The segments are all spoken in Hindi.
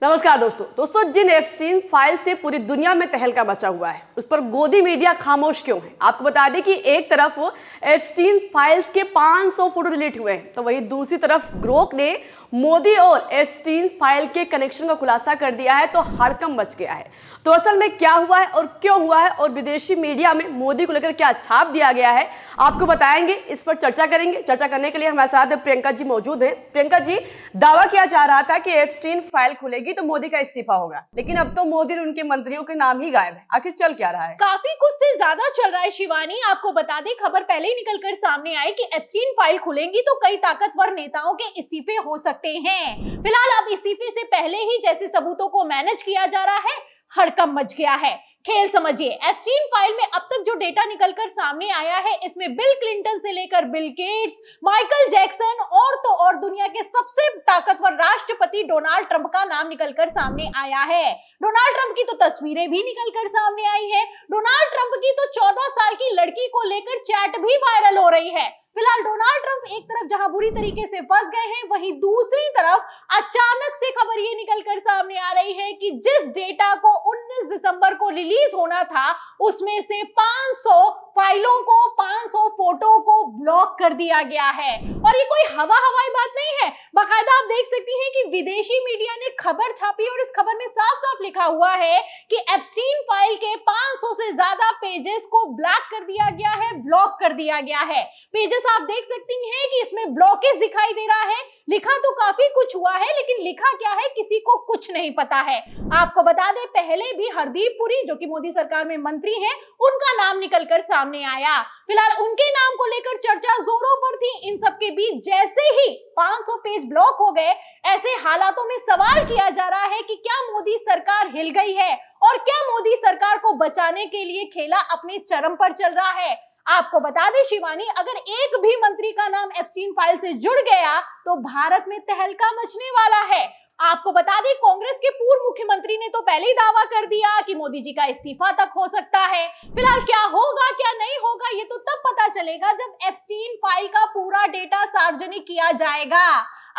नमस्कार दोस्तों जिन एप्स्टीन फाइल से पूरी दुनिया में तहलका मचा हुआ है उस पर गोदी मीडिया खामोश क्यों है। आपको बता दें कि एक तरफ एप्स्टीन फाइल्स के 500 फोटो डिलीट हुए हैं तो वहीं दूसरी तरफ ग्रोक ने मोदी और एप्स्टीन फाइल के कनेक्शन का खुलासा कर दिया है तो हड़कंप मच गया है। तो असल में क्या हुआ है और क्यों हुआ है और विदेशी मीडिया में मोदी को लेकर क्या छाप दिया गया है आपको बताएंगे, इस पर चर्चा करेंगे। चर्चा करने के लिए हमारे साथ प्रियंका जी मौजूद हैं। प्रियंका जी, दावा किया जा रहा था कि एप्स्टीन फाइल खुलेगी तो मोदी का इस्तीफा होगा, लेकिन अब तो मोदी और उनके मंत्रियों के नाम ही गायब है। आखिर चल क्या रहा है? काफी कुछ से ज्यादा चल रहा है शिवानी। आपको बता दें, खबर पहले ही निकलकर सामने आई कि एप्स्टीन फाइल खुलेंगी तो कई ताकतवर नेताओं के इस्तीफे हो सकते हैं। फिलहाल अब इस्तीफे से पहले ही जैसे सबूतों को मैनेज किया जा रहा है, हड़कंप मच गया है। खेल समझिए, एप्स्टीन फाइल में अब तक जो डेटा निकलकर सामने आया है इसमें बिल क्लिंटन से लेकर बिल गेट्स, माइकल जैक्सन और तो और दुनिया के सबसे ताकतवर राष्ट्रपति डोनाल्ड ट्रंप का नाम निकलकर सामने आया है। डोनाल्ड ट्रंप की तो तस्वीरें भी निकलकर सामने आई है। डोनाल्ड ट्रंप की तो 14 साल की लड़की को लेकर चैट भी वायरल हो रही है। फिलहाल डोनाल्ड ट्रंप एक तरफ जहां बुरी तरीके से फंस गए हैं, वहीं दूसरी तरफ अचानक से खबर ये निकलकर सामने आ रही है कि जिस डेटा को 19 दिसंबर को रिलीज होना था उसमें से 500 फाइलों को, 500 फोटो को ब्लॉक कर दिया गया है। और ये कोई हवाई बात नहीं है, बाकायदा आप देख सकती हैं कि विदेशी मीडिया ने खबर छापी और इस खबर में साफ साफ लिखा हुआ है कि एप्स्टीन फाइल के 500 से ज्यादा पेजेस को ब्लैक कर दिया गया है, ब्लॉक कर दिया गया है। पेजेस आप देख सकती हैं कि इसमें ब्लॉकेज दिखाई दे रहा है। लिखा तो काफी कुछ हुआ है लेकिन लिखा क्या है किसी को कुछ नहीं पता है। आपको बता दें, पहले भी हरदीप पुरी जो कि मोदी सरकार में मंत्री हैं, उनका नाम निकलकर सामने आया। फिलहाल उनके नाम को लेकर चर्चा जोरों पर थी। इन सब के बीच जैसे ही 500 पेज ब्लॉक हो गए, ऐसे हालातों में सवाल किया जा रहा है कि क्या मोदी सरकार हिल गई है और क्या मोदी सरकार को बचाने के लिए खेला अपने चरम पर चल रहा है। आपको बता दें शिवानी, अगर एक भी मंत्री का नाम एप्स्टीन फाइल से जुड़ गया तो भारत में तहलका मचने वाला है। आपको बता दें, कांग्रेस के पूर्व मुख्यमंत्री ने तो पहले ही दावा कर दिया कि मोदी जी का इस्तीफा तक हो सकता है। फिलहाल क्या होगा क्या नहीं होगा ये तो तब पता चलेगा जब एप्स्टीन फाइल का पूरा डेटा सार्वजनिक किया जाएगा।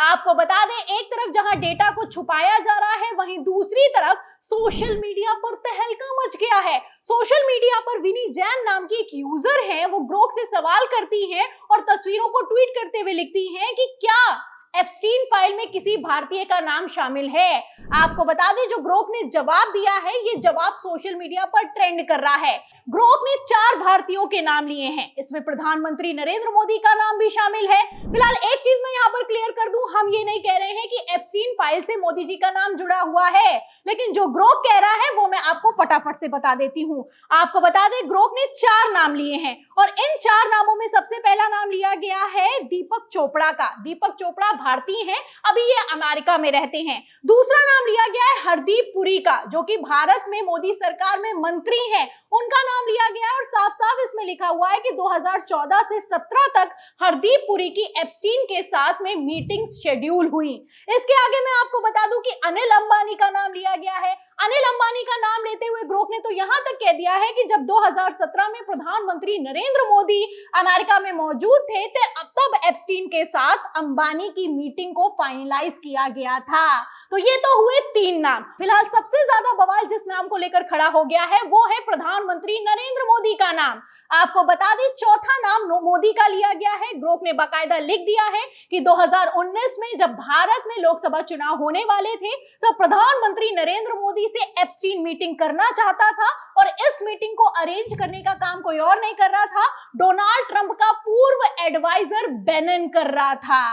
आपको बता दें, एक तरफ जहां डेटा को छुपाया जा रहा है, वहीं दूसरी तरफ सोशल मीडिया पर तहलका मच गया है। सोशल मीडिया पर विनी जैन नाम की एक यूजर है, वो ग्रोक से सवाल करती है और तस्वीरों को ट्वीट करते हुए लिखती है कि क्या एप्स्टीन फाइल में किसी भारतीय का नाम शामिल है। आपको बता दें, जो ग्रोक ने जवाब दिया है, ये जवाब सोशल मीडिया पर ट्रेंड कर रहा है। ग्रोक ने 4 भारतीयों के नाम लिए हैं, इसमें प्रधानमंत्री नरेंद्र मोदी का नाम भी शामिल है। फिलहाल एक चीज मैं यहाँ पर क्लियर कर दूं, हम ये नहीं कह रहे हैं कि एप्स्टीन फाइल से मोदी जी का नाम जुड़ा हुआ है, लेकिन जो ग्रोक कह रहा है वो मैं आपको फटाफट से बता देती हूँ। आपको बता दें, ग्रोक ने 4 नाम लिए हैं और इन 4 नामों में सबसे पहला नाम लिया गया है दीपक चोपड़ा का। दीपक चोपड़ा भारतीय हैं, अभी ये अमेरिका में रहते हैं। दूसरा नाम लिया गया है हरदीप पुरी का, जो कि भारत में मोदी सरकार में मंत्री हैं, उनका नाम लिया गया है और साफ साफ इसमें लिखा हुआ है कि 2014 से 17 तक हरदीप पुरी की एप्स्टीन के साथ में मीटिंग्स शेड्यूल हुई। इसके आगे मैं आपको बता दूं कि अनिल अंबानी का नाम लिया गया है। अनिल अंबानी का नाम लेते हुए ग्रोक ने तो यहां तक कह दिया है कि जब 2017 में प्रधानमंत्री नरेंद्र मोदी अमेरिका में मौजूद थे तब एप्स्टीन के साथ अंबानी की मीटिंग को फाइनलाइज किया गया था। तो ये तो हुए 3 नाम। फिलहाल सबसे ज्यादा बवाल जिस नाम को लेकर खड़ा हो गया है वो है प्रधानमंत्री नरेंद्र मोदी का नाम। आपको बता दें, चौथा नाम मोदी का लिया गया है। ग्रोक ने बाकायदा लिख दिया है कि 2019 में जब भारत में लोकसभा चुनाव होने वाले थे तो प्रधानमंत्री नरेंद्र मोदी से एप्स्टीन मीटिंग करना चाहता था और इस मीटिंग को अरेंज करने का काम कोई और नहीं कर रहा था, डोनाल्ड ट्रंप का पूर्व एडवाइजर बेनन कर रहा था।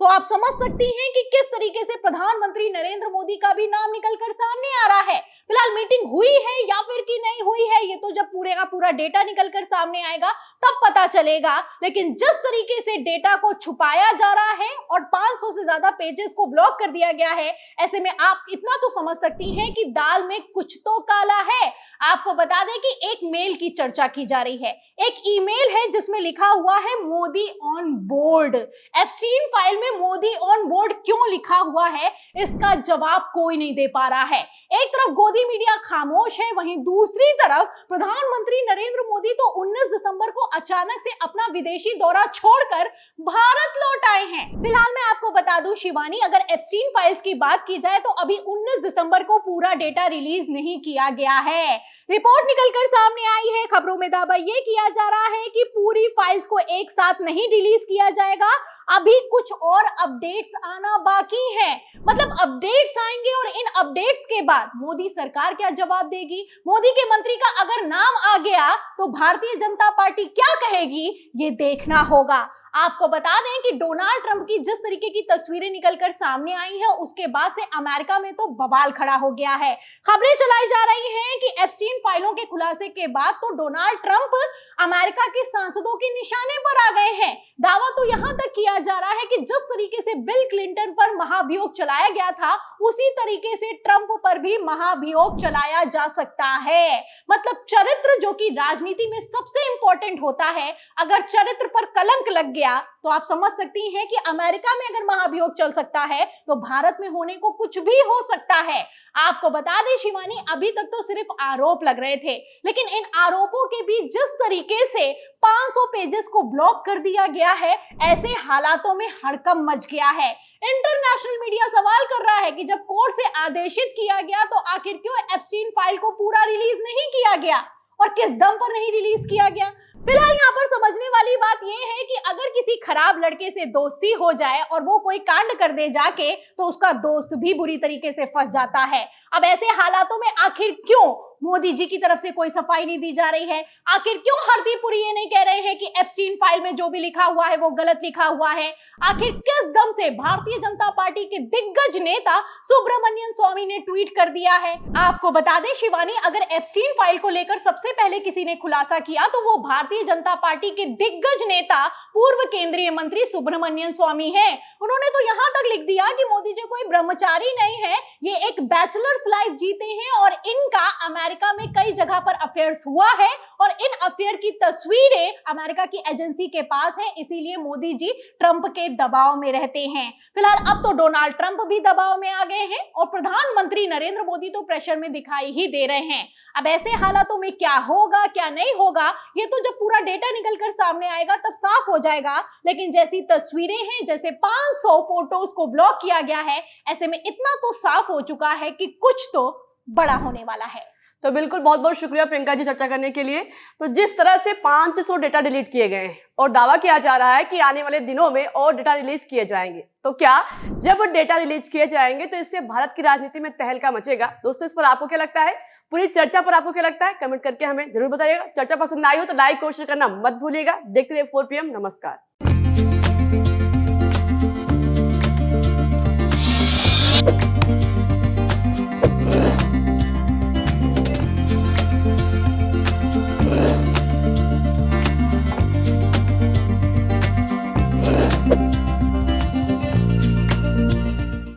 तो आप समझ सकती हैं कि किस तरीके से प्रधानमंत्री नरेंद्र मोदी का भी नाम निकलकर सामने आ रहा है। फिलहाल मीटिंग हुई है या फिर कि नहीं हुई है, ये तो जब पूरे का पूरा डेटा निकलकर सामने आएगा तब पता चलेगा। लेकिन जिस तरीके से डेटा को छुपाया जा रहा है और 500 से ज्यादा पेजेस को ब्लॉक कर दिया गया है, ऐसे में आप इतना तो समझ सकती हैं कि दाल में कुछ तो काला है। आपको बता दें कि एक मेल की चर्चा की जा रही है, एक ईमेल है जिसमें लिखा हुआ है Modi on board. Epstein file में मोदी ऑन बोर्ड क्यों लिखा हुआ है, इसका जवाब कोई नहीं दे पा रहा है। एक तरफ गोदी मोदी मीडिया खामोश है, वहीं दूसरी तरफ प्रधानमंत्री नरेंद्र मोदी तो 19 दिसंबर को अचानक से अपना विदेशी दौरा छोड़कर भारत लौट आए हैं। फिलहाल मैं आपको बता दूं शिवानी, अगर एप्स्टीन फाइल्स की बात की जाए तो अभी 19 दिसंबर को पूरा डेटा रिलीज नहीं किया गया है। रिपोर्ट निकलकर सामने आई है, खबरों में दावा ये किया जा रहा है कि पूरी फाइल्स को एक साथ नहीं रिलीज किया जाएगा, अभी कुछ और अपडेट्स आना बाकी है। मतलब अपडेट्स आएंगे और इन अपडेट्स के बाद मोदी सरकार क्या जवाब देगी, मोदी के मंत्री का अगर नाम आ गया तो भारतीय जनता पार्टी क्या कहेगी, ये देखना होगा। आपको बता दें कि डोनाल्ड ट्रंप की जिस तरीके की तस्वीरें निकलकर सामने आई हैं, उसके बाद से अमेरिका में तो बवाल खड़ा हो गया है। खबरें चलाई जा रही हैं कि एप्स्टीन फाइलों के खुलासे के बाद तो डोनाल्ड ट्रंप अमेरिका के सांसदों के निशाने पर आ गए हैं। दावा तो यहां तक किया जा रहा है कि जिस तरीके से बिल क्लिंटन पर महाभियोग चलाया गया था, उसी तरीके से ट्रंप पर भी महाभियोग चलाया जा सकता है। मतलब चरित्र, जो कि राजनीति में सबसे इंपॉर्टेंट होता है, अगर चरित्र पर कलंक लग गया तो आप समझ सकती हैं कि अमेरिका में अगर महाभियोग चल सकता है तो भारत में होने को कुछ भी हो सकता है। आपको बता दें शिवानी, अभी तक तो सिर्फ आरोप लग रहे थे, लेकिन इन आरोपों के बीच जिस तरीके से 500 पेजेस को ब्लॉक कर दिया गया है, ऐसे हालातों में हड़कंप मच गया है। इंटरनेशनल मीडिया सवाल कर रहा है कि जब कोर्ट से आदेशित किया गया तो आखिर क्यों एप्स्टीन फाइल को पूरा रिलीज नहीं किया गया और किस दम पर नहीं रिलीज किया गया। फिलहाल यहाँ पर समझने वाली बात यह है कि अगर किसी खराब लड़के से दोस्ती हो जाए और वो कोई कांड कर दे जाके, तो उसका दोस्त भी बुरी तरीके से फंस जाता है। अब ऐसे हालातों में आखिर क्यों मोदी जी की तरफ से कोई सफाई नहीं दी जा रही है, आखिर क्यों हरदीप पुरी ये नहीं कह रहे हैं कि एप्स्टीन फाइल में जो भी लिखा हुआ है वो गलत लिखा हुआ है, आखिर किस दम से भारतीय जनता पार्टी के दिग्गज नेता सुब्रमण्यम स्वामी ने ट्वीट कर दिया है। आपको बता दें शिवानी, अगर एप्स्टीन फाइल को लेकर सबसे पहले किसी ने खुलासा किया तो वो भारतीय जनता पार्टी के दिग्गज नेता पूर्व केंद्रीय मंत्री सुब्रमण्यम स्वामी है। उन्होंने तो यहां तक लिख दिया कि मोदी जी कोई ब्रह्मचारी नहीं है, ये एक बैचलर्स लाइफ जीते हैं और इनका अमेरिका में कई जगह पर अफेयर्स हुआ है और इन अफेयर की तस्वीरें अमेरिका की एजेंसी के पास है, इसीलिए मोदी जी ट्रंप के दबाव में रहते हैं। फिलहाल अब तो डोनाल्ड ट्रंप भी दबाव में आ गए हैं और प्रधानमंत्री नरेंद्र मोदी तो प्रेशर में दिखाई ही दे रहे हैं। अब ऐसे हालातों में क्या होगा क्या नहीं होगा, ये तो जब पूरा डेटा निकलकर सामने आएगा तब साफ हो जाएगा। लेकिन जैसी तस्वीरें हैं, जैसे 500 फोटोज को ब्लॉक किया गया है, ऐसे में इतना तो साफ हो चुका है कि कुछ तो बड़ा होने वाला है। तो बिल्कुल, बहुत बहुत शुक्रिया प्रियंका जी चर्चा करने के लिए। तो जिस तरह से 500 डेटा डिलीट किए गए हैं और दावा किया जा रहा है कि आने वाले दिनों में और डेटा रिलीज किए जाएंगे, तो क्या जब डेटा रिलीज किए जाएंगे तो इससे भारत की राजनीति में तहलका मचेगा? दोस्तों, इस पर आपको क्या लगता है? पूरी चर्चा पर आपको क्या लगता है? कमेंट करके हमें जरूर बताइएगा। चर्चा पसंद आई हो तो लाइक और शेयर करना मत भूलिएगा। देखते रहिए 4 PM। नमस्कार।